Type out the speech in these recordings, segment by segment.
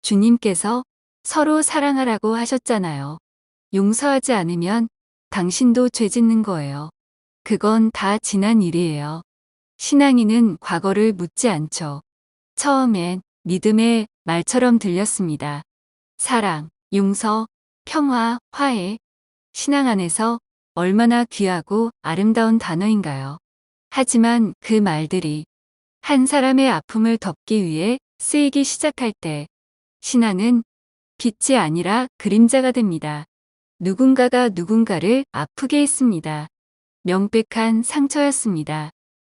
주님께서 서로 사랑하라고 하셨잖아요. 용서하지 않으면 당신도 죄 짓는 거예요. 그건 다 지난 일이에요. 신앙인은 과거를 묻지 않죠. 처음엔 믿음의 말처럼 들렸습니다. 사랑, 용서, 평화, 화해. 신앙 안에서 얼마나 귀하고 아름다운 단어인가요? 하지만 그 말들이 한 사람의 아픔을 덮기 위해 쓰이기 시작할 때 신앙은 빛이 아니라 그림자가 됩니다. 누군가가 누군가를 아프게 했습니다. 명백한 상처였습니다.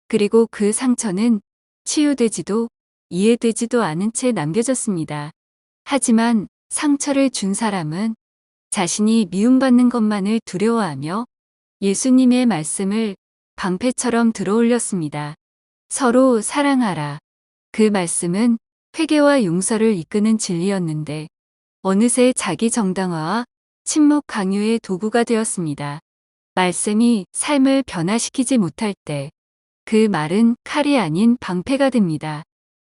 그리고 그 상처는 치유되지도 이해되지도 않은 채 남겨졌습니다. 하지만 상처를 준 사람은 자신이 미움받는 것만을 두려워하며 예수님의 말씀을 방패처럼 들어올렸습니다. 서로 사랑하라. 그 말씀은 회개와 용서를 이끄는 진리였는데 어느새 자기 정당화와 침묵 강요의 도구가 되었습니다. 말씀이 삶을 변화시키지 못할 때 그 말은 칼이 아닌 방패가 됩니다.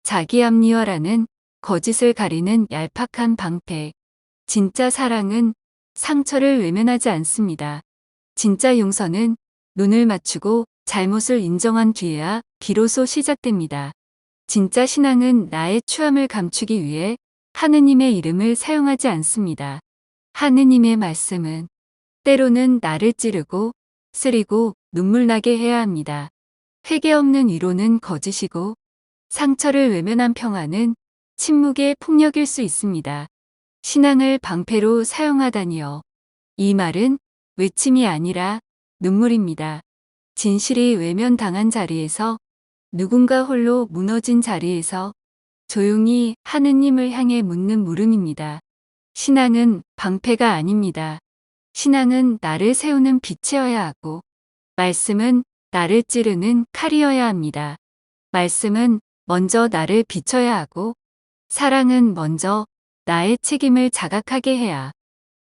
자기 합리화라는 거짓을 가리는 얄팍한 방패. 진짜 사랑은 상처를 외면하지 않습니다. 진짜 용서는 눈을 맞추고 잘못을 인정한 뒤에야 비로소 시작됩니다. 진짜 신앙은 나의 추함을 감추기 위해 하느님의 이름을 사용하지 않습니다. 하느님의 말씀은 때로는 나를 찌르고 쓰리고 눈물 나게 해야 합니다. 회개 없는 위로는 거짓이고 상처를 외면한 평화는 침묵의 폭력일 수 있습니다. 신앙을 방패로 사용하다니요. 이 말은 외침이 아니라 눈물입니다. 진실이 외면당한 자리에서 누군가 홀로 무너진 자리에서 조용히 하느님을 향해 묻는 물음입니다. 신앙은 방패가 아닙니다. 신앙은 나를 세우는 빛이어야 하고 말씀은 나를 찌르는 칼이어야 합니다. 말씀은 먼저 나를 비춰야 하고 사랑은 먼저 나의 책임을 자각하게 해야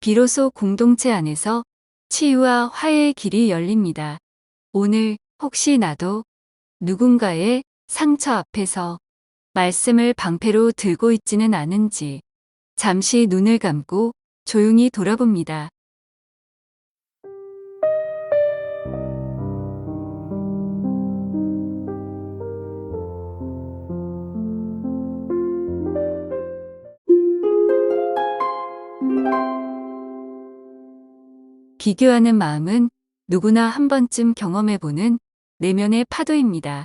비로소 공동체 안에서 치유와 화해의 길이 열립니다. 오늘 혹시 나도 누군가의 상처 앞에서 말씀을 방패로 들고 있지는 않은지 잠시 눈을 감고 조용히 돌아봅니다. 비교하는 마음은 누구나 한 번쯤 경험해보는 내면의 파도입니다.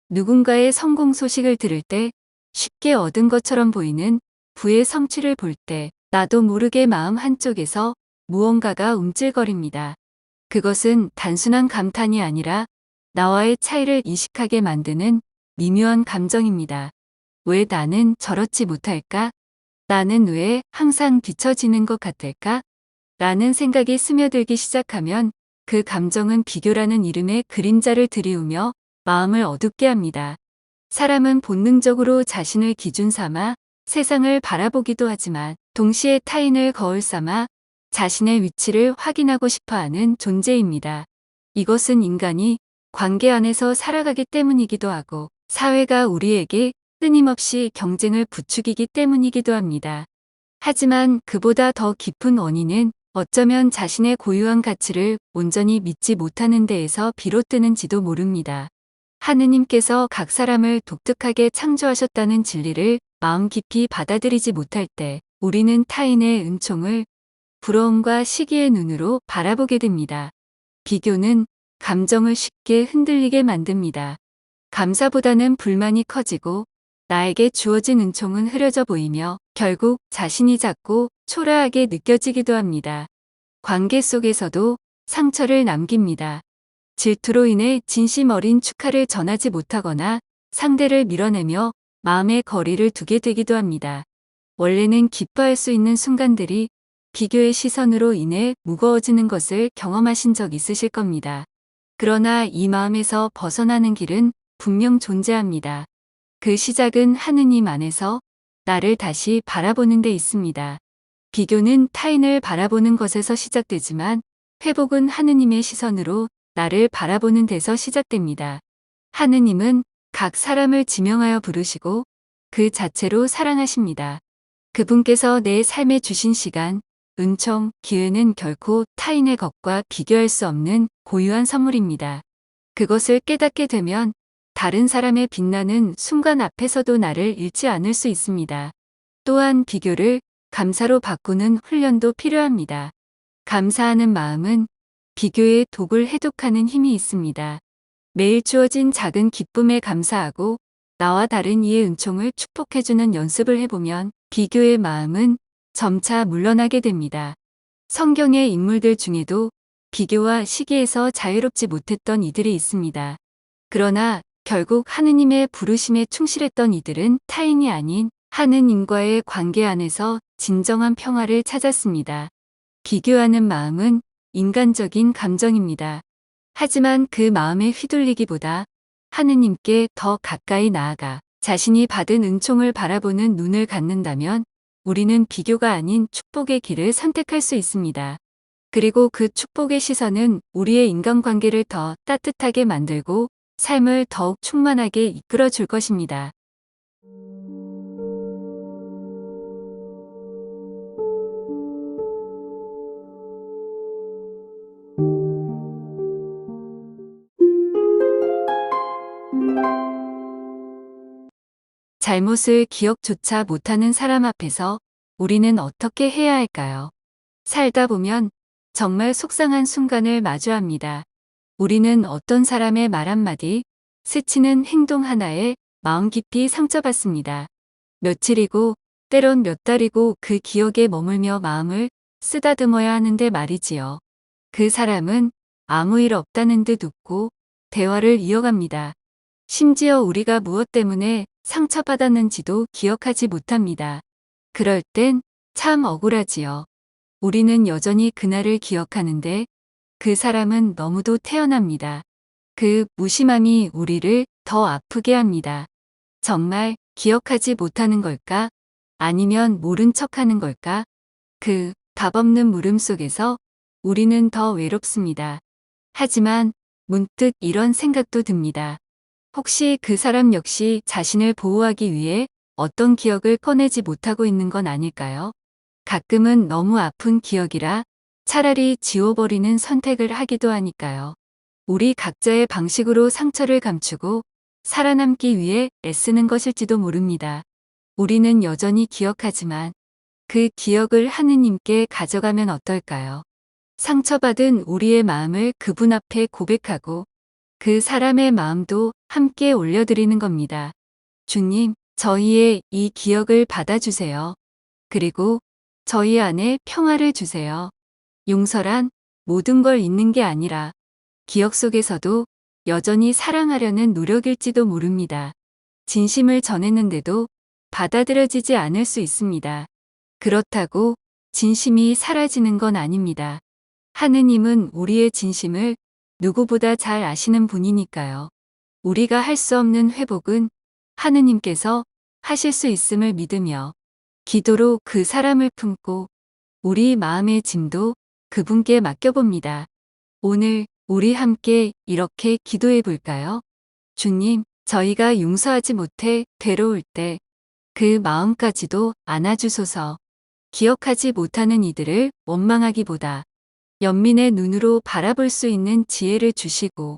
누군가의 성공 소식을 들을 때 쉽게 얻은 것처럼 보이는 부의 성취를 볼 때 나도 모르게 마음 한쪽에서 무언가가 움찔거립니다. 그것은 단순한 감탄이 아니라 나와의 차이를 이식하게 만드는 미묘한 감정입니다. 왜 나는 저렇지 못할까? 나는 왜 항상 뒤처지는 것 같을까? 라는 생각이 스며들기 시작하면 그 감정은 비교라는 이름의 그림자를 들이우며 마음을 어둡게 합니다. 사람은 본능적으로 자신을 기준 삼아 세상을 바라보기도 하지만 동시에 타인을 거울 삼아 자신의 위치를 확인하고 싶어하는 존재입니다. 이것은 인간이 관계 안에서 살아가기 때문이기도 하고 사회가 우리에게 끊임없이 경쟁을 부추기기 때문이기도 합니다. 하지만 그보다 더 깊은 원인은 어쩌면 자신의 고유한 가치를 온전히 믿지 못하는 데에서 비롯되는지도 모릅니다. 하느님께서 각 사람을 독특하게 창조하셨다는 진리를 마음 깊이 받아들이지 못할 때 우리는 타인의 은총을 부러움과 시기의 눈으로 바라보게 됩니다. 비교는 감정을 쉽게 흔들리게 만듭니다. 감사보다는 불만이 커지고 나에게 주어진 은총은 흐려져 보이며 결국 자신이 작고 초라하게 느껴지기도 합니다. 관계 속에서도 상처를 남깁니다. 질투로 인해 진심 어린 축하를 전하지 못하거나 상대를 밀어내며 마음의 거리를 두게 되기도 합니다. 원래는 기뻐할 수 있는 순간들이 비교의 시선으로 인해 무거워지는 것을 경험하신 적 있으실 겁니다. 그러나 이 마음에서 벗어나는 길은 분명 존재합니다. 그 시작은 하느님 안에서 나를 다시 바라보는 데 있습니다. 비교는 타인을 바라보는 것에서 시작되지만 회복은 하느님의 시선으로 나를 바라보는 데서 시작됩니다. 하느님은 각 사람을 지명하여 부르시고 그 자체로 사랑하십니다. 그분께서 내 삶에 주신 시간, 은총, 기회는 결코 타인의 것과 비교할 수 없는 고유한 선물입니다. 그것을 깨닫게 되면 다른 사람의 빛나는 순간 앞에서도 나를 잃지 않을 수 있습니다. 또한 비교를 감사로 바꾸는 훈련도 필요합니다. 감사하는 마음은 비교의 독을 해독하는 힘이 있습니다. 매일 주어진 작은 기쁨에 감사하고 나와 다른 이의 은총을 축복해주는 연습을 해보면 비교의 마음은 점차 물러나게 됩니다. 성경의 인물들 중에도 비교와 시기에서 자유롭지 못했던 이들이 있습니다. 그러나 결국 하느님의 부르심에 충실했던 이들은 타인이 아닌 하느님과의 관계 안에서 진정한 평화를 찾았습니다. 비교하는 마음은 인간적인 감정입니다. 하지만 그 마음에 휘둘리기보다 하느님께 더 가까이 나아가 자신이 받은 은총을 바라보는 눈을 갖는다면 우리는 비교가 아닌 축복의 길을 선택할 수 있습니다. 그리고 그 축복의 시선은 우리의 인간관계를 더 따뜻하게 만들고 삶을 더욱 충만하게 이끌어 줄 것입니다. 잘못을 기억조차 못하는 사람 앞에서 우리는 어떻게 해야 할까요? 살다 보면 정말 속상한 순간을 마주합니다. 우리는 어떤 사람의 말 한마디, 스치는 행동 하나에 마음 깊이 상처받습니다. 며칠이고 때론 몇 달이고 그 기억에 머물며 마음을 쓰다듬어야 하는데 말이지요. 그 사람은 아무 일 없다는 듯 웃고 대화를 이어갑니다. 심지어 우리가 무엇 때문에 상처받았는지도 기억하지 못합니다. 그럴 땐 참 억울하지요. 우리는 여전히 그날을 기억하는데 그 사람은 너무도 태연합니다. 그 무심함이 우리를 더 아프게 합니다. 정말 기억하지 못하는 걸까? 아니면 모른 척하는 걸까? 그 답 없는 물음 속에서 우리는 더 외롭습니다. 하지만 문득 이런 생각도 듭니다. 혹시 그 사람 역시 자신을 보호하기 위해 어떤 기억을 꺼내지 못하고 있는 건 아닐까요? 가끔은 너무 아픈 기억이라 차라리 지워버리는 선택을 하기도 하니까요. 우리 각자의 방식으로 상처를 감추고 살아남기 위해 애쓰는 것일지도 모릅니다. 우리는 여전히 기억하지만 그 기억을 하느님께 가져가면 어떨까요? 상처받은 우리의 마음을 그분 앞에 고백하고 그 사람의 마음도 함께 올려드리는 겁니다. 주님, 저희의 이 기억을 받아주세요. 그리고 저희 안에 평화를 주세요. 용서란 모든 걸 잊는 게 아니라 기억 속에서도 여전히 사랑하려는 노력일지도 모릅니다. 진심을 전했는데도 받아들여지지 않을 수 있습니다. 그렇다고 진심이 사라지는 건 아닙니다. 하느님은 우리의 진심을 누구보다 잘 아시는 분이니까요. 우리가 할 수 없는 회복은 하느님께서 하실 수 있음을 믿으며 기도로 그 사람을 품고 우리 마음의 짐도 그분께 맡겨봅니다. 오늘 우리 함께 이렇게 기도해 볼까요? 주님, 저희가 용서하지 못해 괴로울 때 그 마음까지도 안아주소서. 기억하지 못하는 이들을 원망하기보다 연민의 눈으로 바라볼 수 있는 지혜를 주시고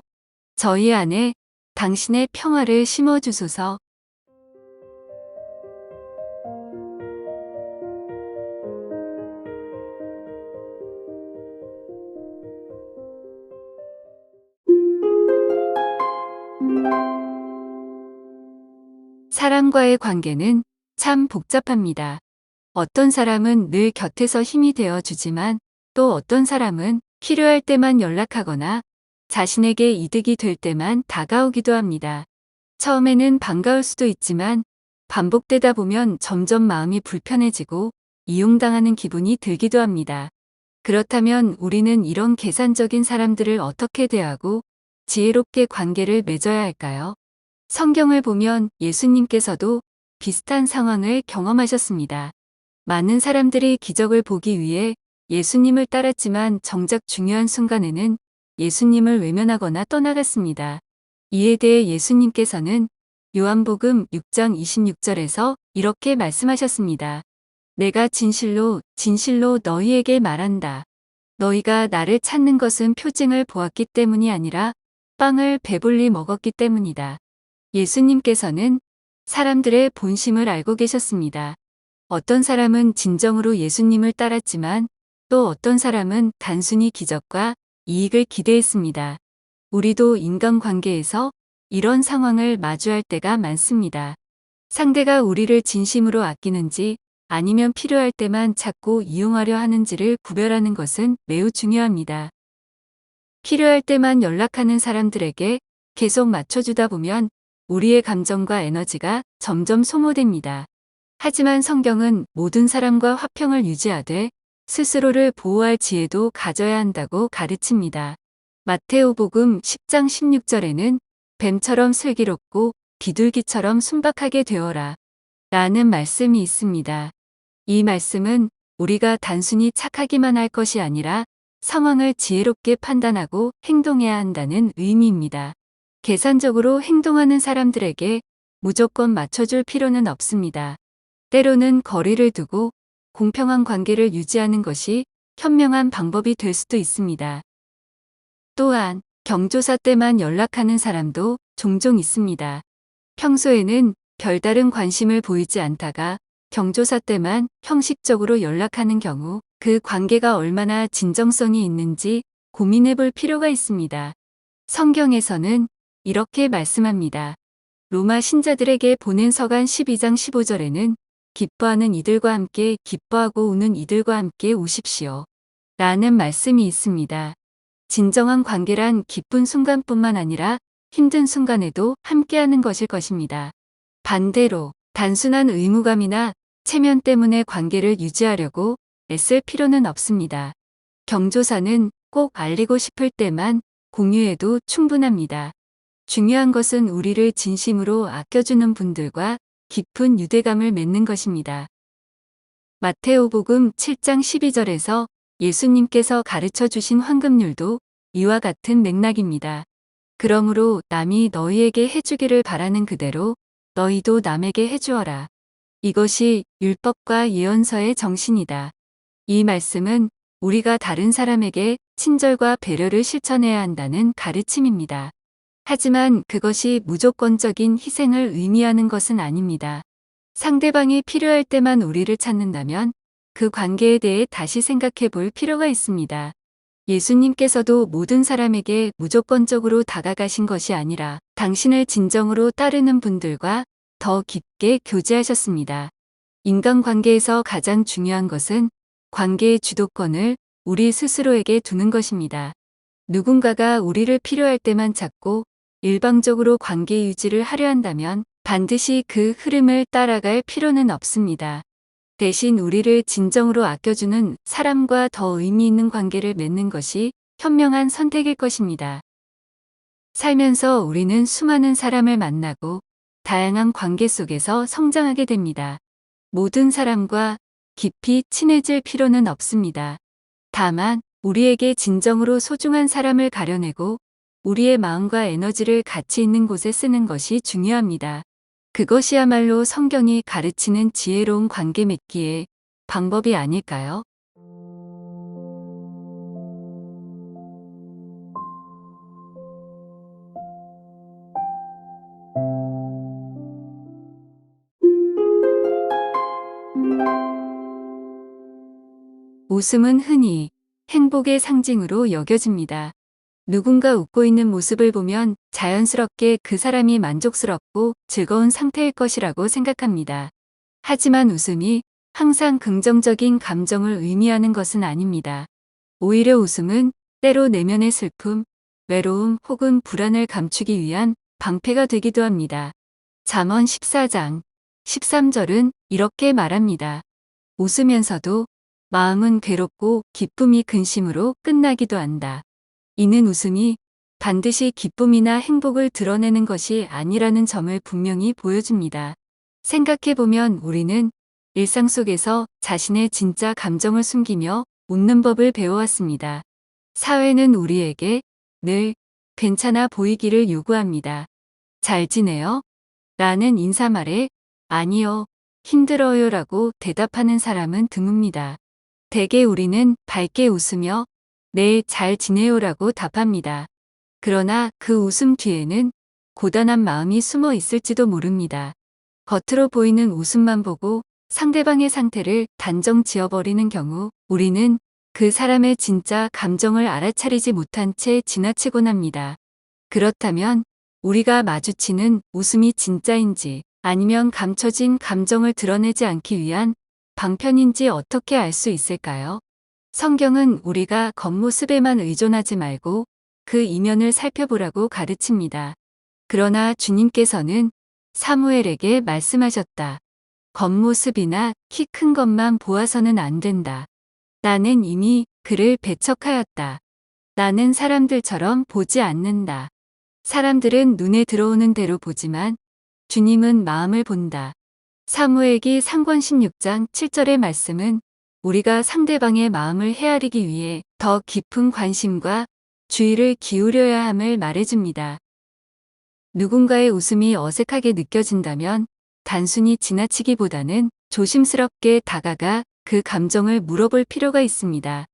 저희 안에 당신의 평화를 심어주소서. 사람과의 관계는 참 복잡합니다. 어떤 사람은 늘 곁에서 힘이 되어 주지만 또 어떤 사람은 필요할 때만 연락하거나 자신에게 이득이 될 때만 다가오기도 합니다. 처음에는 반가울 수도 있지만 반복되다 보면 점점 마음이 불편해지고 이용당하는 기분이 들기도 합니다. 그렇다면 우리는 이런 계산적인 사람들을 어떻게 대하고 지혜롭게 관계를 맺어야 할까요? 성경을 보면 예수님께서도 비슷한 상황을 경험하셨습니다. 많은 사람들이 기적을 보기 위해 예수님을 따랐지만 정작 중요한 순간에는 예수님을 외면하거나 떠나갔습니다. 이에 대해 예수님께서는 요한복음 6장 26절에서 이렇게 말씀하셨습니다. 내가 진실로 진실로 너희에게 말한다. 너희가 나를 찾는 것은 표징을 보았기 때문이 아니라 빵을 배불리 먹었기 때문이다. 예수님께서는 사람들의 본심을 알고 계셨습니다. 어떤 사람은 진정으로 예수님을 따랐지만 또 어떤 사람은 단순히 기적과 이익을 기대했습니다. 우리도 인간관계에서 이런 상황을 마주할 때가 많습니다. 상대가 우리를 진심으로 아끼는지 아니면 필요할 때만 찾고 이용하려 하는지를 구별하는 것은 매우 중요합니다. 필요할 때만 연락하는 사람들에게 계속 맞춰주다 보면 우리의 감정과 에너지가 점점 소모됩니다. 하지만 성경은 모든 사람과 화평을 유지하되 스스로를 보호할 지혜도 가져야 한다고 가르칩니다. 마테오복음 10장 16절에는 뱀처럼 슬기롭고 비둘기처럼 순박하게 되어라 라는 말씀이 있습니다. 이 말씀은 우리가 단순히 착하기만 할 것이 아니라 상황을 지혜롭게 판단하고 행동해야 한다는 의미입니다. 계산적으로 행동하는 사람들에게 무조건 맞춰줄 필요는 없습니다. 때로는 거리를 두고 공평한 관계를 유지하는 것이 현명한 방법이 될 수도 있습니다. 또한 경조사 때만 연락하는 사람도 종종 있습니다. 평소에는 별다른 관심을 보이지 않다가 경조사 때만 형식적으로 연락하는 경우 그 관계가 얼마나 진정성이 있는지 고민해 볼 필요가 있습니다. 성경에서는 이렇게 말씀합니다. 로마 신자들에게 보낸 서간 12장 15절에는 기뻐하는 이들과 함께 기뻐하고 우는 이들과 함께 우십시오. 라는 말씀이 있습니다. 진정한 관계란 기쁜 순간뿐만 아니라 힘든 순간에도 함께하는 것일 것입니다. 반대로 단순한 의무감이나 체면 때문에 관계를 유지하려고 애쓸 필요는 없습니다. 경조사는 꼭 알리고 싶을 때만 공유해도 충분합니다. 중요한 것은 우리를 진심으로 아껴주는 분들과 깊은 유대감을 맺는 것입니다. 마테오복음 7장 12절에서 예수님께서 가르쳐 주신 황금률도 이와 같은 맥락입니다. 그러므로 남이 너희에게 해주기를 바라는 그대로 너희도 남에게 해주어라. 이것이 율법과 예언서의 정신이다. 이 말씀은 우리가 다른 사람에게 친절과 배려를 실천해야 한다는 가르침입니다. 하지만 그것이 무조건적인 희생을 의미하는 것은 아닙니다. 상대방이 필요할 때만 우리를 찾는다면 그 관계에 대해 다시 생각해 볼 필요가 있습니다. 예수님께서도 모든 사람에게 무조건적으로 다가가신 것이 아니라 당신을 진정으로 따르는 분들과 더 깊게 교제하셨습니다. 인간관계에서 가장 중요한 것은 관계의 주도권을 우리 스스로에게 두는 것입니다. 누군가가 우리를 필요할 때만 찾고 일방적으로 관계 유지를 하려 한다면 반드시 그 흐름을 따라갈 필요는 없습니다. 대신 우리를 진정으로 아껴주는 사람과 더 의미 있는 관계를 맺는 것이 현명한 선택일 것입니다. 살면서 우리는 수많은 사람을 만나고 다양한 관계 속에서 성장하게 됩니다. 모든 사람과 깊이 친해질 필요는 없습니다. 다만 우리에게 진정으로 소중한 사람을 가려내고 우리의 마음과 에너지를 가치 있는 곳에 쓰는 것이 중요합니다. 그것이야말로 성경이 가르치는 지혜로운 관계 맺기의 방법이 아닐까요? 웃음은 흔히 행복의 상징으로 여겨집니다. 누군가 웃고 있는 모습을 보면 자연스럽게 그 사람이 만족스럽고 즐거운 상태일 것이라고 생각합니다. 하지만 웃음이 항상 긍정적인 감정을 의미하는 것은 아닙니다. 오히려 웃음은 때로 내면의 슬픔, 외로움 혹은 불안을 감추기 위한 방패가 되기도 합니다. 잠언 14장 13절은 이렇게 말합니다. 웃으면서도 마음은 괴롭고 기쁨이 근심으로 끝나기도 한다. 이는 웃음이 반드시 기쁨이나 행복을 드러내는 것이 아니라는 점을 분명히 보여줍니다. 생각해보면 우리는 일상 속에서 자신의 진짜 감정을 숨기며 웃는 법을 배워왔습니다. 사회는 우리에게 늘 괜찮아 보이기를 요구합니다. 잘 지내요? 라는 인사말에 아니요, 힘들어요 라고 대답하는 사람은 드뭅니다. 대개 우리는 밝게 웃으며 네, 잘 지내요 라고 답합니다. 그러나 그 웃음 뒤에는 고단한 마음이 숨어 있을지도 모릅니다. 겉으로 보이는 웃음만 보고 상대방의 상태를 단정 지어버리는 경우 우리는 그 사람의 진짜 감정을 알아차리지 못한 채 지나치곤 합니다. 그렇다면 우리가 마주치는 웃음이 진짜인지 아니면 감춰진 감정을 드러내지 않기 위한 방편인지 어떻게 알 수 있을까요? 성경은 우리가 겉모습에만 의존하지 말고 그 이면을 살펴보라고 가르칩니다. 그러나 주님께서는 사무엘에게 말씀하셨다. 겉모습이나 키 큰 것만 보아서는 안 된다. 나는 이미 그를 배척하였다. 나는 사람들처럼 보지 않는다. 사람들은 눈에 들어오는 대로 보지만 주님은 마음을 본다. 사무엘기 3권 16장 7절의 말씀은 우리가 상대방의 마음을 헤아리기 위해 더 깊은 관심과 주의를 기울여야 함을 말해줍니다. 누군가의 웃음이 어색하게 느껴진다면 단순히 지나치기보다는 조심스럽게 다가가 그 감정을 물어볼 필요가 있습니다.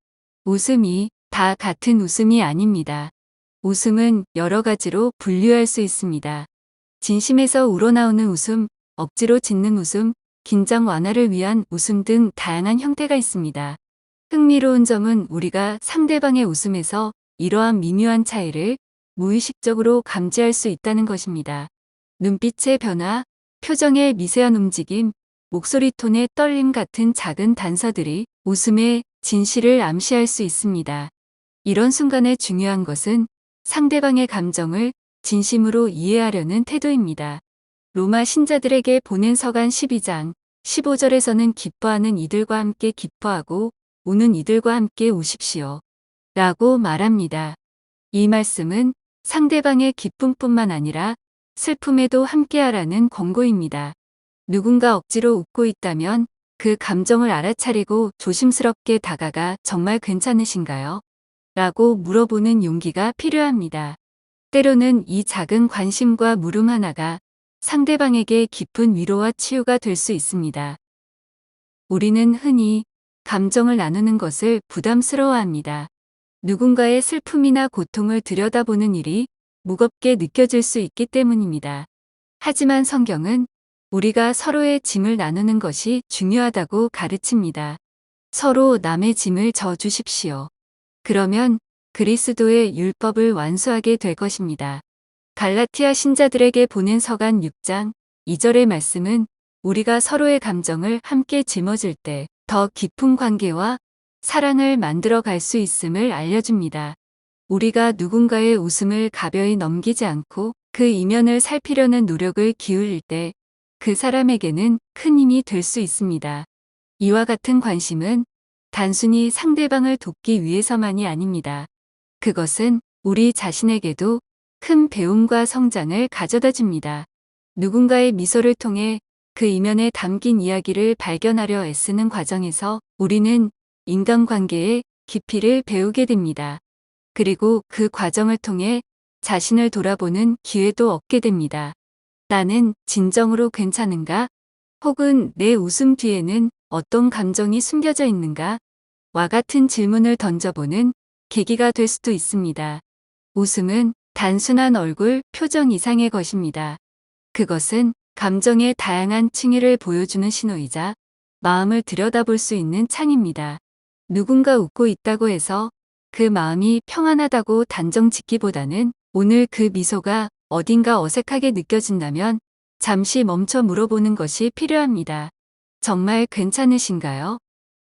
웃음이 다 같은 웃음이 아닙니다. 웃음은 여러 가지로 분류할 수 있습니다. 진심에서 우러나오는 웃음, 억지로 짓는 웃음, 긴장 완화를 위한 웃음 등 다양한 형태가 있습니다. 흥미로운 점은 우리가 상대방의 웃음에서 이러한 미묘한 차이를 무의식적으로 감지할 수 있다는 것입니다. 눈빛의 변화, 표정의 미세한 움직임, 목소리 톤의 떨림 같은 작은 단서들이 웃음의 진실을 암시할 수 있습니다. 이런 순간에 중요한 것은 상대방의 감정을 진심으로 이해하려는 태도입니다. 로마 신자들에게 보낸 서간 12장 15절에서는 기뻐하는 이들과 함께 기뻐하고 우는 이들과 함께 우십시오. 라고 말합니다. 이 말씀은 상대방의 기쁨뿐만 아니라 슬픔에도 함께하라는 권고입니다. 누군가 억지로 웃고 있다면 그 감정을 알아차리고 조심스럽게 다가가 정말 괜찮으신가요? 라고 물어보는 용기가 필요합니다. 때로는 이 작은 관심과 물음 하나가 상대방에게 깊은 위로와 치유가 될 수 있습니다. 우리는 흔히 감정을 나누는 것을 부담스러워합니다. 누군가의 슬픔이나 고통을 들여다보는 일이 무겁게 느껴질 수 있기 때문입니다. 하지만 성경은 우리가 서로의 짐을 나누는 것이 중요하다고 가르칩니다. 서로 남의 짐을 져주십시오. 그러면 그리스도의 율법을 완수하게 될 것입니다. 갈라티아 신자들에게 보낸 서간 6장 2절의 말씀은 우리가 서로의 감정을 함께 짊어질 때 더 깊은 관계와 사랑을 만들어 갈 수 있음을 알려줍니다. 우리가 누군가의 웃음을 가벼이 넘기지 않고 그 이면을 살피려는 노력을 기울일 때 그 사람에게는 큰 힘이 될 수 있습니다. 이와 같은 관심은 단순히 상대방을 돕기 위해서만이 아닙니다. 그것은 우리 자신에게도 큰 배움과 성장을 가져다 줍니다. 누군가의 미소를 통해 그 이면에 담긴 이야기를 발견하려 애쓰는 과정에서 우리는 인간관계의 깊이를 배우게 됩니다. 그리고 그 과정을 통해 자신을 돌아보는 기회도 얻게 됩니다. 나는 진정으로 괜찮은가? 혹은 내 웃음 뒤에는 어떤 감정이 숨겨져 있는가? 와 같은 질문을 던져보는 계기가 될 수도 있습니다. 웃음은 단순한 얼굴, 표정 이상의 것입니다. 그것은 감정의 다양한 층위를 보여주는 신호이자 마음을 들여다볼 수 있는 창입니다. 누군가 웃고 있다고 해서 그 마음이 평안하다고 단정 짓기보다는 오늘 그 미소가 어딘가 어색하게 느껴진다면 잠시 멈춰 물어보는 것이 필요합니다. 정말 괜찮으신가요?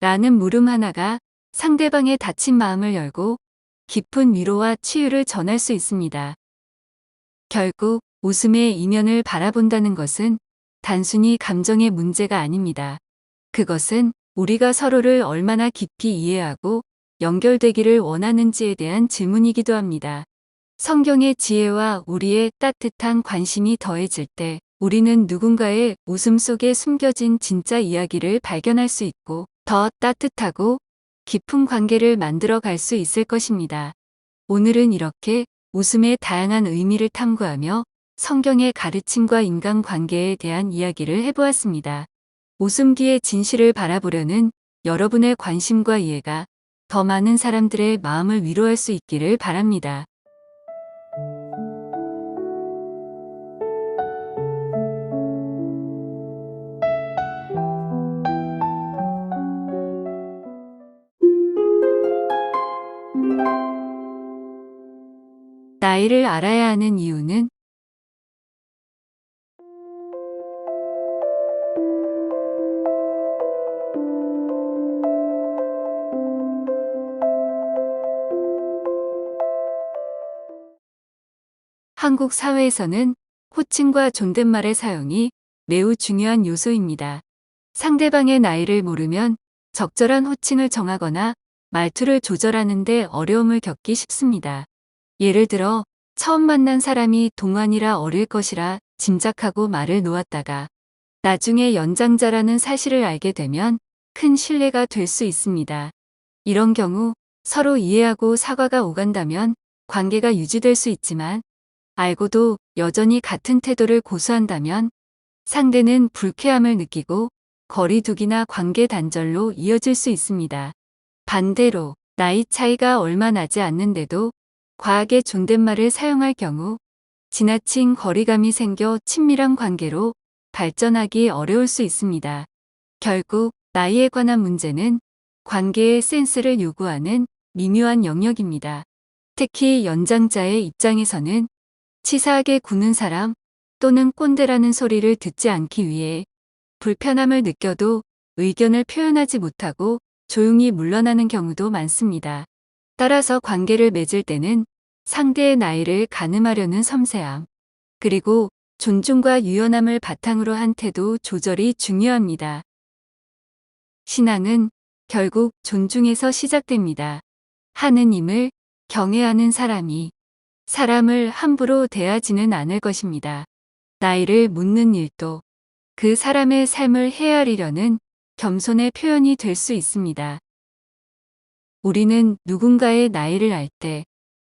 라는 물음 하나가 상대방의 닫힌 마음을 열고 깊은 위로와 치유를 전할 수 있습니다. 결국 웃음의 이면을 바라본다는 것은 단순히 감정의 문제가 아닙니다. 그것은 우리가 서로를 얼마나 깊이 이해하고 연결되기를 원하는지에 대한 질문이기도 합니다. 성경의 지혜와 우리의 따뜻한 관심이 더해질 때 우리는 누군가의 웃음 속에 숨겨진 진짜 이야기를 발견할 수 있고 더 따뜻하고 깊은 관계를 만들어 갈 수 있을 것입니다. 오늘은 이렇게 웃음의 다양한 의미를 탐구하며 성경의 가르침과 인간관계에 대한 이야기를 해보았습니다. 오순기의 진실을 바라보려는 여러분의 관심과 이해가 더 많은 사람들의 마음을 위로할 수 있기를 바랍니다. 나이를 알아야 하는 이유는 한국 사회에서는 호칭과 존댓말의 사용이 매우 중요한 요소입니다. 상대방의 나이를 모르면 적절한 호칭을 정하거나 말투를 조절하는 데 어려움을 겪기 쉽습니다. 예를 들어 처음 만난 사람이 동안이라 어릴 것이라 짐작하고 말을 놓았다가 나중에 연장자라는 사실을 알게 되면 큰 신뢰가 될 수 있습니다. 이런 경우 서로 이해하고 사과가 오간다면 관계가 유지될 수 있지만 알고도 여전히 같은 태도를 고수한다면 상대는 불쾌함을 느끼고 거리두기나 관계 단절로 이어질 수 있습니다. 반대로 나이 차이가 얼마 나지 않는데도 과하게 존댓말을 사용할 경우 지나친 거리감이 생겨 친밀한 관계로 발전하기 어려울 수 있습니다. 결국 나이에 관한 문제는 관계의 센스를 요구하는 미묘한 영역입니다. 특히 연장자의 입장에서는 치사하게 구는 사람 또는 꼰대라는 소리를 듣지 않기 위해 불편함을 느껴도 의견을 표현하지 못하고 조용히 물러나는 경우도 많습니다. 따라서 관계를 맺을 때는 상대의 나이를 가늠하려는 섬세함, 그리고 존중과 유연함을 바탕으로 한 태도 조절이 중요합니다. 신앙은 결국 존중에서 시작됩니다. 하느님을 경외하는 사람이 사람을 함부로 대하지는 않을 것입니다. 나이를 묻는 일도 그 사람의 삶을 헤아리려는 겸손의 표현이 될 수 있습니다. 우리는 누군가의 나이를 알 때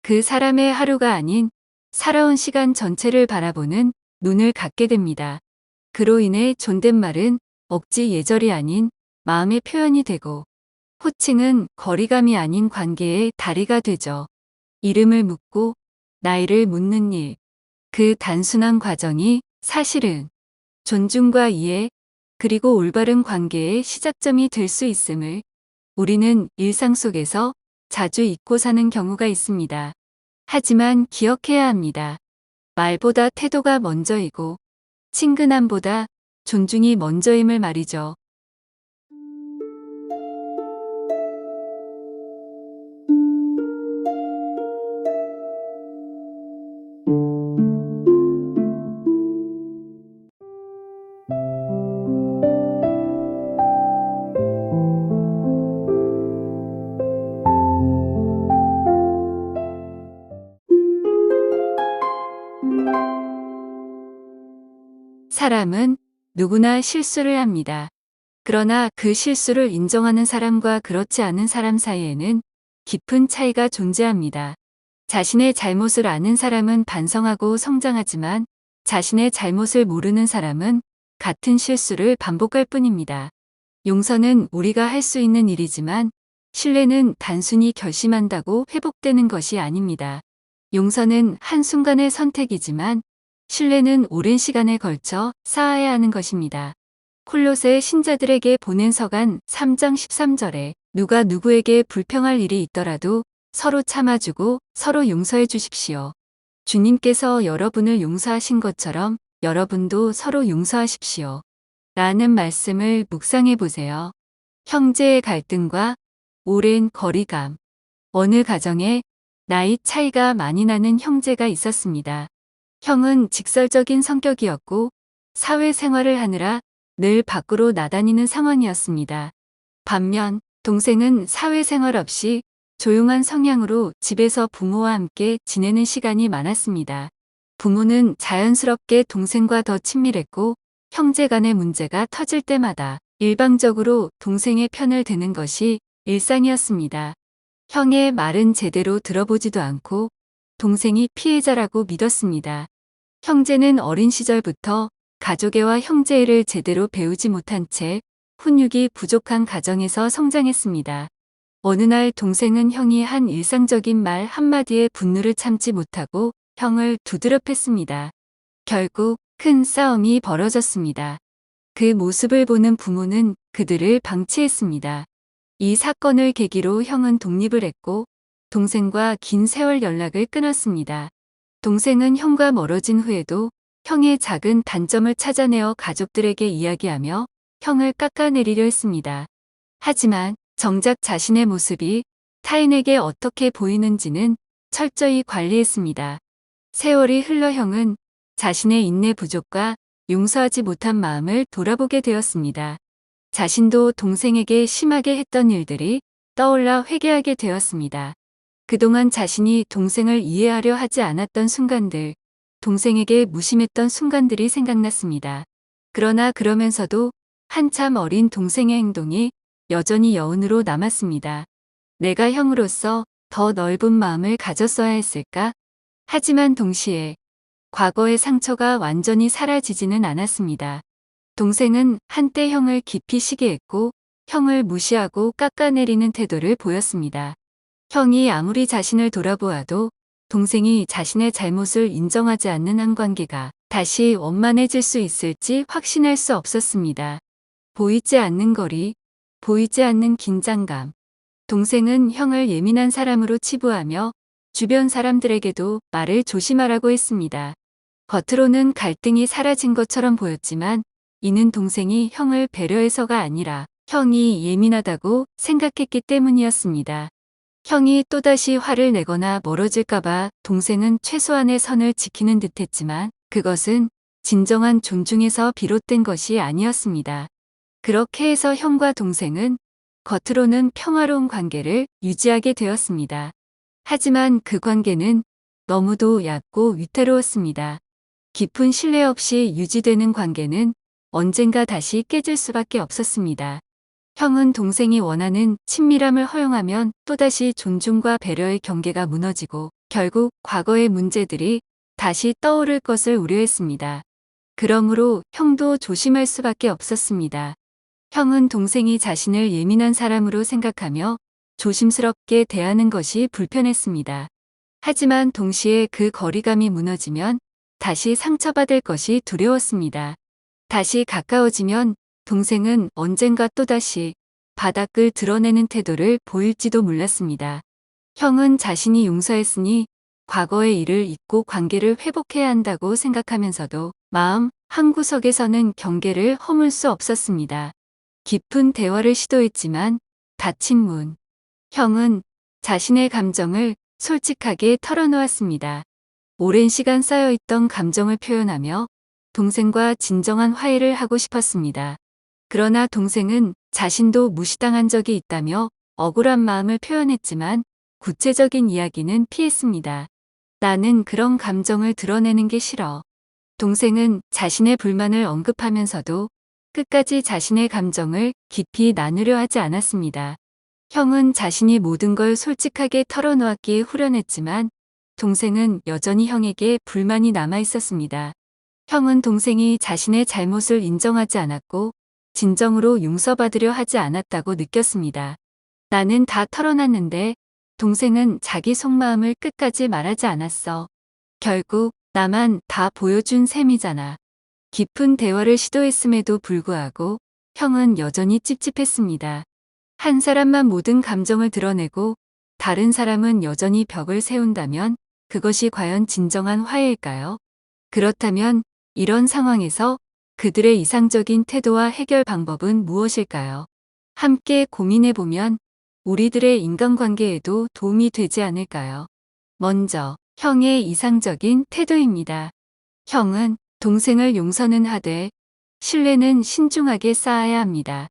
그 사람의 하루가 아닌 살아온 시간 전체를 바라보는 눈을 갖게 됩니다. 그로 인해 존댓말은 억지 예절이 아닌 마음의 표현이 되고 호칭은 거리감이 아닌 관계의 다리가 되죠. 이름을 묻고 나이를 묻는 일, 그 단순한 과정이 사실은 존중과 이해, 그리고 올바른 관계의 시작점이 될 수 있음을 우리는 일상 속에서 자주 잊고 사는 경우가 있습니다. 하지만 기억해야 합니다. 말보다 태도가 먼저이고 친근함보다 존중이 먼저임을 말이죠. 사람은 누구나 실수를 합니다. 그러나 그 실수를 인정하는 사람과 그렇지 않은 사람 사이에는 깊은 차이가 존재합니다. 자신의 잘못을 아는 사람은 반성하고 성장하지만 자신의 잘못을 모르는 사람은 같은 실수를 반복할 뿐입니다. 용서는 우리가 할 수 있는 일이지만 신뢰는 단순히 결심한다고 회복되는 것이 아닙니다. 용서는 한순간의 선택이지만 신뢰는 오랜 시간에 걸쳐 쌓아야 하는 것입니다. 콜로새 신자들에게 보낸 서간 3장 13절에 누가 누구에게 불평할 일이 있더라도 서로 참아주고 서로 용서해 주십시오. 주님께서 여러분을 용서하신 것처럼 여러분도 서로 용서하십시오. 라는 말씀을 묵상해 보세요. 형제의 갈등과 오랜 거리감. 어느 가정에 나이 차이가 많이 나는 형제가 있었습니다. 형은 직설적인 성격이었고 사회생활을 하느라 늘 밖으로 나다니는 상황이었습니다. 반면 동생은 사회생활 없이 조용한 성향으로 집에서 부모와 함께 지내는 시간이 많았습니다. 부모는 자연스럽게 동생과 더 친밀했고 형제 간의 문제가 터질 때마다 일방적으로 동생의 편을 드는 것이 일상이었습니다. 형의 말은 제대로 들어보지도 않고 동생이 피해자라고 믿었습니다. 형제는 어린 시절부터 가족애와 형제애를 제대로 배우지 못한 채 훈육이 부족한 가정에서 성장했습니다. 어느 날 동생은 형이 한 일상적인 말 한마디에 분노를 참지 못하고 형을 두드려 팼습니다. 결국 큰 싸움이 벌어졌습니다. 그 모습을 보는 부모는 그들을 방치했습니다. 이 사건을 계기로 형은 독립을 했고 동생과 긴 세월 연락을 끊었습니다. 동생은 형과 멀어진 후에도 형의 작은 단점을 찾아내어 가족들에게 이야기하며 형을 깎아내리려 했습니다. 하지만 정작 자신의 모습이 타인에게 어떻게 보이는지는 철저히 관리했습니다. 세월이 흘러 형은 자신의 인내 부족과 용서하지 못한 마음을 돌아보게 되었습니다. 자신도 동생에게 심하게 했던 일들이 떠올라 회개하게 되었습니다. 그동안 자신이 동생을 이해하려 하지 않았던 순간들, 동생에게 무심했던 순간들이 생각났습니다. 그러나 그러면서도 한참 어린 동생의 행동이 여전히 여운으로 남았습니다. 내가 형으로서 더 넓은 마음을 가졌어야 했을까? 하지만 동시에 과거의 상처가 완전히 사라지지는 않았습니다. 동생은 한때 형을 깊이 시기했고 형을 무시하고 깎아내리는 태도를 보였습니다. 형이 아무리 자신을 돌아보아도 동생이 자신의 잘못을 인정하지 않는 한 관계가 다시 원만해질 수 있을지 확신할 수 없었습니다. 보이지 않는 거리, 보이지 않는 긴장감. 동생은 형을 예민한 사람으로 치부하며 주변 사람들에게도 말을 조심하라고 했습니다. 겉으로는 갈등이 사라진 것처럼 보였지만 이는 동생이 형을 배려해서가 아니라 형이 예민하다고 생각했기 때문이었습니다. 형이 또다시 화를 내거나 멀어질까봐 동생은 최소한의 선을 지키는 듯했지만 그것은 진정한 존중에서 비롯된 것이 아니었습니다. 그렇게 해서 형과 동생은 겉으로는 평화로운 관계를 유지하게 되었습니다. 하지만 그 관계는 너무도 얕고 위태로웠습니다. 깊은 신뢰 없이 유지되는 관계는 언젠가 다시 깨질 수밖에 없었습니다. 형은 동생이 원하는 친밀함을 허용하면 또다시 존중과 배려의 경계가 무너지고 결국 과거의 문제들이 다시 떠오를 것을 우려했습니다. 그러므로 형도 조심할 수밖에 없었습니다. 형은 동생이 자신을 예민한 사람으로 생각하며 조심스럽게 대하는 것이 불편했습니다. 하지만 동시에 그 거리감이 무너지면 다시 상처받을 것이 두려웠습니다. 다시 가까워지면 동생은 언젠가 또다시 바닥을 드러내는 태도를 보일지도 몰랐습니다. 형은 자신이 용서했으니 과거의 일을 잊고 관계를 회복해야 한다고 생각하면서도 마음 한구석에서는 경계를 허물 수 없었습니다. 깊은 대화를 시도했지만 닫힌 문. 형은 자신의 감정을 솔직하게 털어놓았습니다. 오랜 시간 쌓여있던 감정을 표현하며 동생과 진정한 화해를 하고 싶었습니다. 그러나 동생은 자신도 무시당한 적이 있다며 억울한 마음을 표현했지만 구체적인 이야기는 피했습니다. 나는 그런 감정을 드러내는 게 싫어. 동생은 자신의 불만을 언급하면서도 끝까지 자신의 감정을 깊이 나누려 하지 않았습니다. 형은 자신이 모든 걸 솔직하게 털어놓았기에 후련했지만 동생은 여전히 형에게 불만이 남아 있었습니다. 형은 동생이 자신의 잘못을 인정하지 않았고 진정으로 용서받으려 하지 않았다고 느꼈습니다. 나는 다 털어놨는데 동생은 자기 속마음을 끝까지 말하지 않았어. 결국 나만 다 보여준 셈이잖아. 깊은 대화를 시도했음에도 불구하고 형은 여전히 찝찝했습니다. 한 사람만 모든 감정을 드러내고 다른 사람은 여전히 벽을 세운다면 그것이 과연 진정한 화해일까요? 그렇다면 이런 상황에서 그들의 이상적인 태도와 해결 방법은 무엇일까요? 함께 고민해보면 우리들의 인간관계에도 도움이 되지 않을까요? 먼저 형의 이상적인 태도입니다. 형은 동생을 용서는 하되 신뢰는 신중하게 쌓아야 합니다.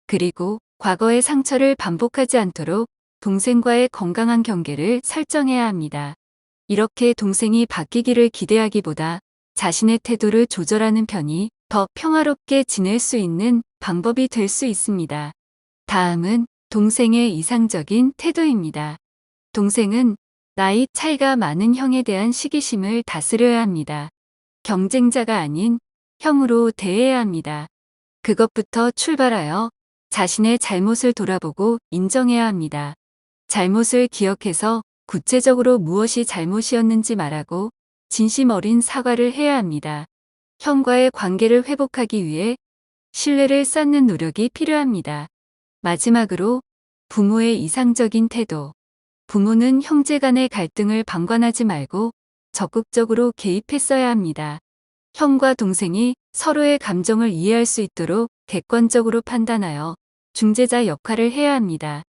그리고 과거의 상처를 반복하지 않도록 동생과의 건강한 경계를 설정해야 합니다. 이렇게 동생이 바뀌기를 기대하기보다 자신의 태도를 조절하는 편이 더 평화롭게 지낼 수 있는 방법이 될 수 있습니다. 다음은 동생의 이상적인 태도입니다. 동생은 나이 차이가 많은 형에 대한 시기심을 다스려야 합니다. 경쟁자가 아닌 형으로 대해야 합니다. 그것부터 출발하여 자신의 잘못을 돌아보고 인정해야 합니다. 잘못을 기억해서 구체적으로 무엇이 잘못이었는지 말하고 진심 어린 사과를 해야 합니다. 형과의 관계를 회복하기 위해 신뢰를 쌓는 노력이 필요합니다. 마지막으로 부모의 이상적인 태도. 부모는 형제 간의 갈등을 방관하지 말고 적극적으로 개입했어야 합니다. 형과 동생이 서로의 감정을 이해할 수 있도록 객관적으로 판단하여 중재자 역할을 해야 합니다.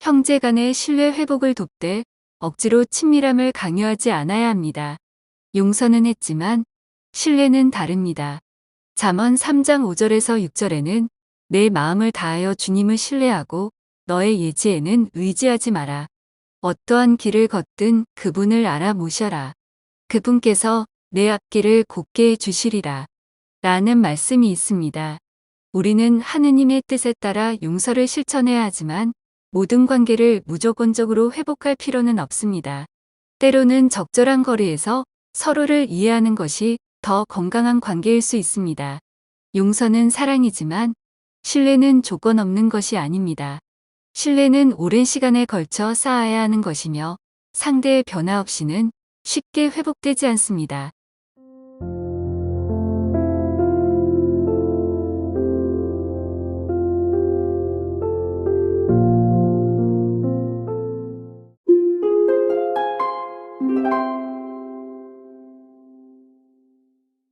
형제 간의 신뢰 회복을 돕되 억지로 친밀함을 강요하지 않아야 합니다. 용서는 했지만 신뢰는 다릅니다. 잠언 3장 5절에서 6절에는 내 마음을 다하여 주님을 신뢰하고 너의 예지에는 의지하지 마라. 어떠한 길을 걷든 그분을 알아 모셔라. 그분께서 내 앞길을 곱게 해 주시리라. 라는 말씀이 있습니다. 우리는 하느님의 뜻에 따라 용서를 실천해야 하지만 모든 관계를 무조건적으로 회복할 필요는 없습니다. 때로는 적절한 거리에서 서로를 이해하는 것이 더 건강한 관계일 수 있습니다. 용서는 사랑이지만 신뢰는 조건 없는 것이 아닙니다. 신뢰는 오랜 시간에 걸쳐 쌓아야 하는 것이며 상대의 변화 없이는 쉽게 회복되지 않습니다.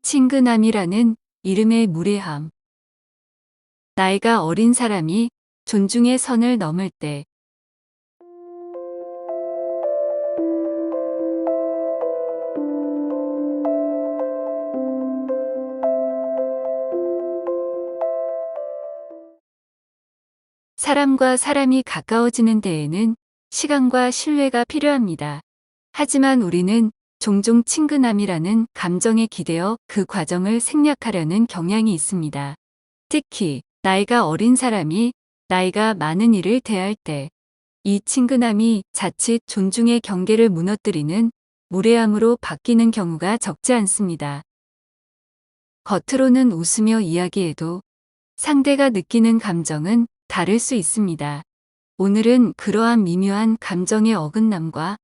친근함이라는 이름의 무례함. 나이가 어린 사람이 존중의 선을 넘을 때 사람과 사람이 가까워지는 데에는 시간과 신뢰가 필요합니다. 하지만 우리는 종종 친근함이라는 감정에 기대어 그 과정을 생략하려는 경향이 있습니다. 특히 나이가 어린 사람이 나이가 많은 이를 대할 때 이 친근함이 자칫 존중의 경계를 무너뜨리는 무례함으로 바뀌는 경우가 적지 않습니다. 겉으로는 웃으며 이야기해도 상대가 느끼는 감정은 다를 수 있습니다. 오늘은 그러한 미묘한 감정의 어긋남과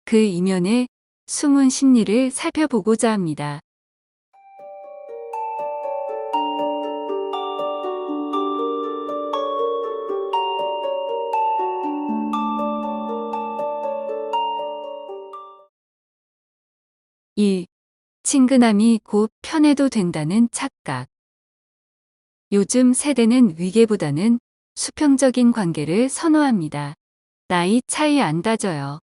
그 이면의 숨은 심리를 살펴보고자 합니다. 이 친근함이 곧 편해도 된다는 착각. 요즘 세대는 위계보다는 수평적인 관계를 선호합니다. 나이 차이 안 다져요.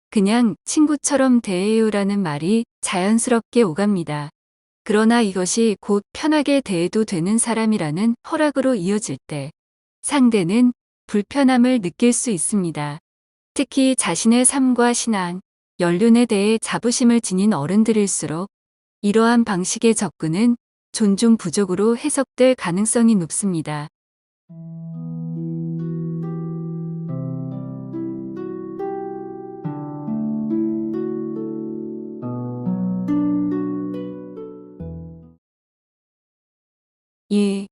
그냥 친구처럼 대해요라는 말이 자연스럽게 오갑니다. 그러나 이것이 곧 편하게 대해도 되는 사람이라는 허락으로 이어질 때 상대는 불편함을 느낄 수 있습니다. 특히 자신의 삶과 신앙, 연륜에 대해 자부심을 지닌 어른들일수록 이러한 방식의 접근은 존중 부족으로 해석될 가능성이 높습니다. 이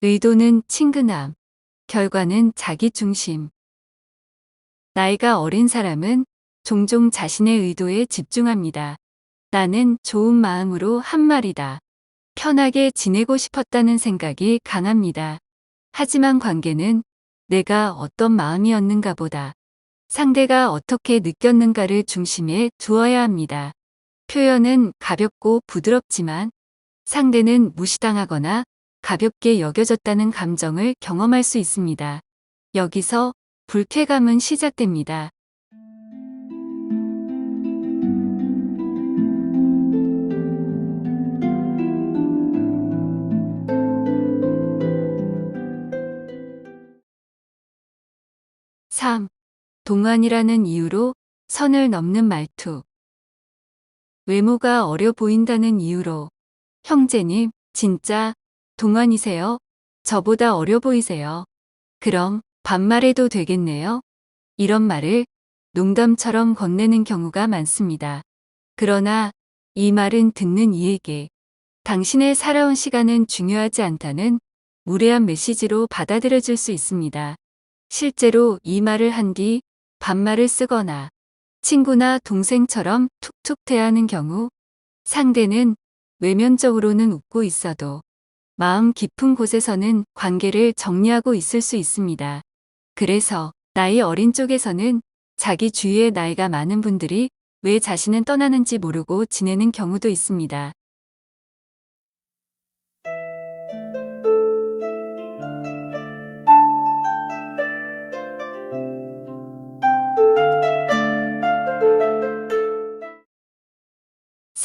의도는 친근함, 결과는 자기중심. 나이가 어린 사람은 종종 자신의 의도에 집중합니다. 나는 좋은 마음으로 한 말이다. 편하게 지내고 싶었다는 생각이 강합니다. 하지만 관계는 내가 어떤 마음이었는가 보다 상대가 어떻게 느꼈는가를 중심에 두어야 합니다. 표현은 가볍고 부드럽지만 상대는 무시당하거나 가볍게 여겨졌다는 감정을 경험할 수 있습니다. 여기서 불쾌감은 시작됩니다. (3) 동안이라는 이유로 선을 넘는 말투. 외모가 어려 보인다는 이유로 형제님, 진짜 동안이세요? 저보다 어려 보이세요. 그럼 반말해도 되겠네요. 이런 말을 농담처럼 건네는 경우가 많습니다. 그러나 이 말은 듣는 이에게 당신의 살아온 시간은 중요하지 않다는 무례한 메시지로 받아들여질 수 있습니다. 실제로 이 말을 한 뒤 반말을 쓰거나 친구나 동생처럼 툭툭 대하는 경우 상대는 외면적으로는 웃고 있어도 마음 깊은 곳에서는 관계를 정리하고 있을 수 있습니다. 그래서 나이 어린 쪽에서는 자기 주위에 나이가 많은 분들이 왜 자신은 떠나는지 모르고 지내는 경우도 있습니다.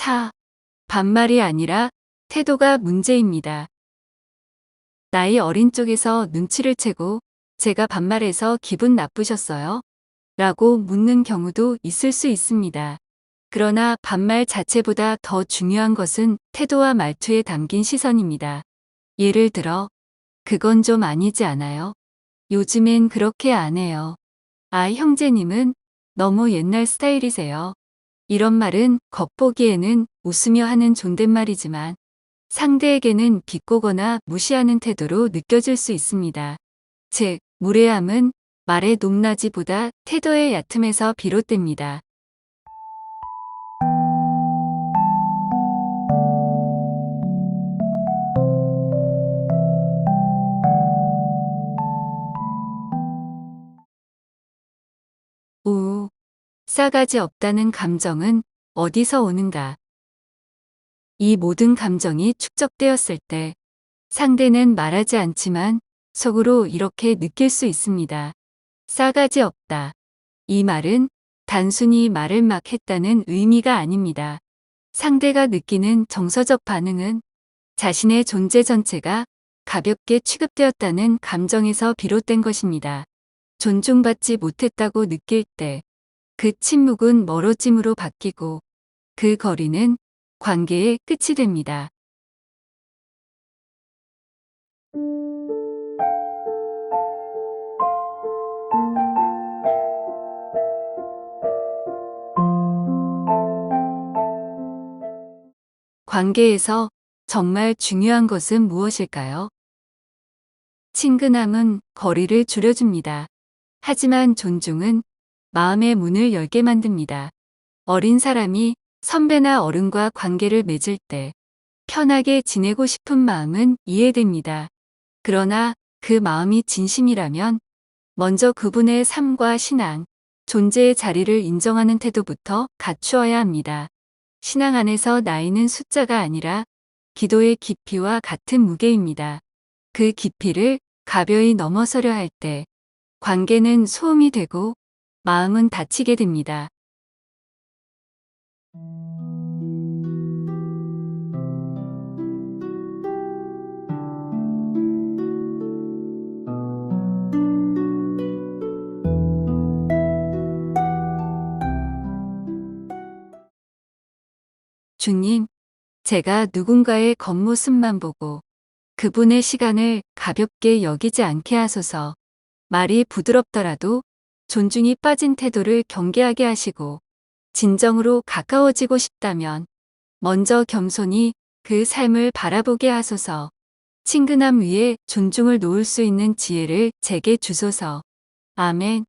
4. 반말이 아니라 태도가 문제입니다. 나이 어린 쪽에서 눈치를 채고 제가 반말해서 기분 나쁘셨어요? 라고 묻는 경우도 있을 수 있습니다. 그러나 반말 자체보다 더 중요한 것은 태도와 말투에 담긴 시선입니다. 예를 들어, 그건 좀 아니지 않아요? 요즘엔 그렇게 안 해요. 아, 형제님은 너무 옛날 스타일이세요. 이런 말은 겉보기에는 웃으며 하는 존댓말이지만 상대에게는 비꼬거나 무시하는 태도로 느껴질 수 있습니다. 즉, 무례함은 말의 높낮이보다 태도의 얕음에서 비롯됩니다. 우, 싸가지 없다는 감정은 어디서 오는가? 이 모든 감정이 축적되었을 때 상대는 말하지 않지만 속으로 이렇게 느낄 수 있습니다. 싸가지 없다. 이 말은 단순히 말을 막 했다는 의미가 아닙니다. 상대가 느끼는 정서적 반응은 자신의 존재 전체가 가볍게 취급되었다는 감정에서 비롯된 것입니다. 존중받지 못했다고 느낄 때 그 침묵은 멀어짐으로 바뀌고 그 거리는 관계의 끝이 됩니다. 관계에서 정말 중요한 것은 무엇일까요? 친근함은 거리를 줄여줍니다. 하지만 존중은 마음의 문을 열게 만듭니다. 어린 사람이 선배나 어른과 관계를 맺을 때 편하게 지내고 싶은 마음은 이해됩니다. 그러나 그 마음이 진심이라면 먼저 그분의 삶과 신앙, 존재의 자리를 인정하는 태도부터 갖추어야 합니다. 신앙 안에서 나이는 숫자가 아니라 기도의 깊이와 같은 무게입니다. 그 깊이를 가벼이 넘어서려 할 때 관계는 소음이 되고 마음은 다치게 됩니다. 주님, 제가 누군가의 겉모습만 보고 그분의 시간을 가볍게 여기지 않게 하소서. 말이 부드럽더라도 존중이 빠진 태도를 경계하게 하시고 진정으로 가까워지고 싶다면 먼저 겸손히 그 삶을 바라보게 하소서. 친근함 위에 존중을 놓을 수 있는 지혜를 제게 주소서. 아멘.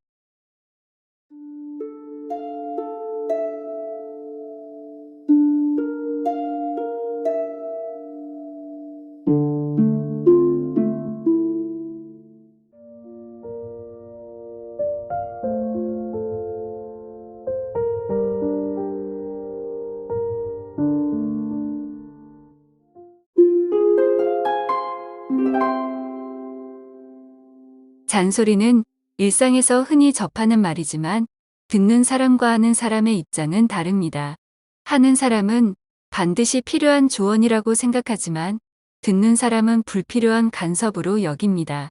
잔소리는 일상에서 흔히 접하는 말이지만 듣는 사람과 하는 사람의 입장은 다릅니다. 하는 사람은 반드시 필요한 조언이라고 생각하지만 듣는 사람은 불필요한 간섭으로 여깁니다.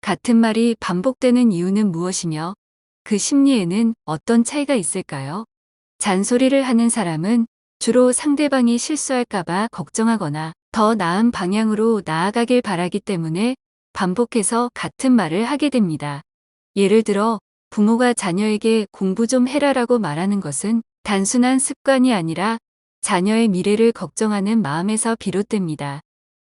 같은 말이 반복되는 이유는 무엇이며 그 심리에는 어떤 차이가 있을까요? 잔소리를 하는 사람은 주로 상대방이 실수할까봐 걱정하거나 더 나은 방향으로 나아가길 바라기 때문에 반복해서 같은 말을 하게 됩니다. 예를 들어 부모가 자녀에게 공부 좀 해라라고 말하는 것은 단순한 습관이 아니라 자녀의 미래를 걱정하는 마음에서 비롯됩니다.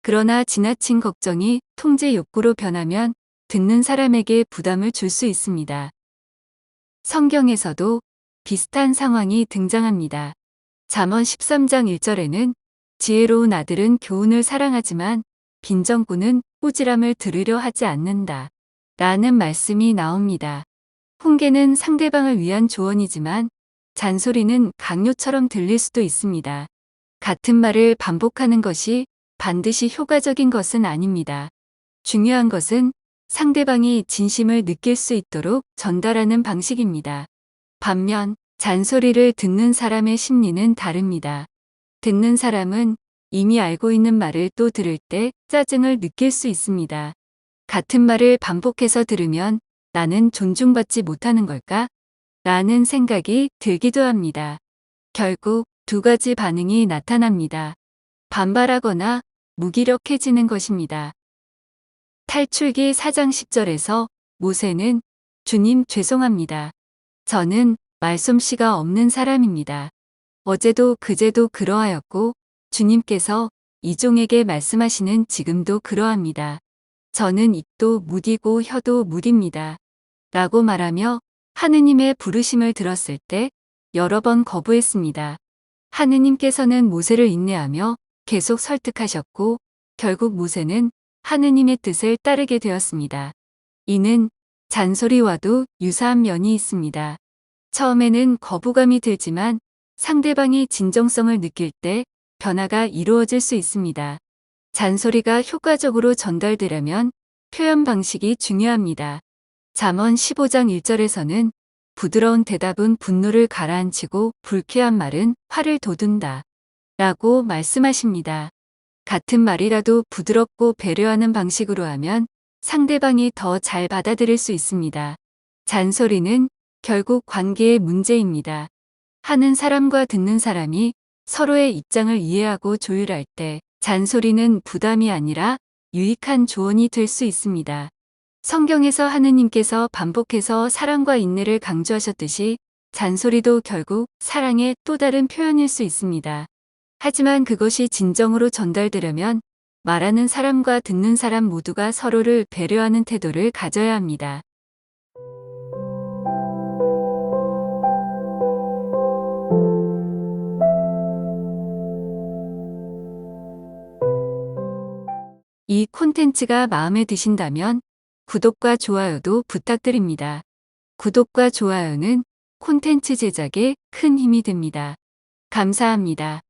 그러나 지나친 걱정이 통제 욕구로 변하면 듣는 사람에게 부담을 줄 수 있습니다. 성경에서도 비슷한 상황이 등장합니다. 잠언 13장 1절에는 지혜로운 아들은 교훈을 사랑하지만 빈정꾼은 꾸지람을 들으려 하지 않는다. 라는 말씀이 나옵니다. 훈계는 상대방을 위한 조언이지만 잔소리는 강요처럼 들릴 수도 있습니다. 같은 말을 반복하는 것이 반드시 효과적인 것은 아닙니다. 중요한 것은 상대방이 진심을 느낄 수 있도록 전달하는 방식입니다. 반면 잔소리를 듣는 사람의 심리는 다릅니다. 듣는 사람은 이미 알고 있는 말을 또 들을 때 짜증을 느낄 수 있습니다. 같은 말을 반복해서 들으면 나는 존중받지 못하는 걸까? 라는 생각이 들기도 합니다. 결국 두 가지 반응이 나타납니다. 반발하거나 무기력해지는 것입니다. 탈출기 4장 10절에서 모세는 주님 죄송합니다. 저는 말솜씨가 없는 사람입니다. 어제도 그제도 그러하였고 주님께서 이종에게 말씀하시는 지금도 그러합니다. 저는 입도 무디고 혀도 무딥니다. 라고 말하며 하느님의 부르심을 들었을 때 여러 번 거부했습니다. 하느님께서는 모세를 인내하며 계속 설득하셨고 결국 모세는 하느님의 뜻을 따르게 되었습니다. 이는 잔소리와도 유사한 면이 있습니다. 처음에는 거부감이 들지만 상대방이 진정성을 느낄 때 변화가 이루어질 수 있습니다. 잔소리가 효과적으로 전달되려면 표현 방식이 중요합니다. 잠언 15장 1절에서는 부드러운 대답은 분노를 가라앉히고 불쾌한 말은 화를 돋운다. 라고 말씀하십니다. 같은 말이라도 부드럽고 배려하는 방식으로 하면 상대방이 더 잘 받아들일 수 있습니다. 잔소리는 결국 관계의 문제입니다. 하는 사람과 듣는 사람이 서로의 입장을 이해하고 조율할 때 잔소리는 부담이 아니라 유익한 조언이 될 수 있습니다. 성경에서 하느님께서 반복해서 사랑과 인내를 강조하셨듯이 잔소리도 결국 사랑의 또 다른 표현일 수 있습니다. 하지만 그것이 진정으로 전달되려면 말하는 사람과 듣는 사람 모두가 서로를 배려하는 태도를 가져야 합니다. 이 콘텐츠가 마음에 드신다면 구독과 좋아요도 부탁드립니다. 구독과 좋아요는 콘텐츠 제작에 큰 힘이 됩니다. 감사합니다.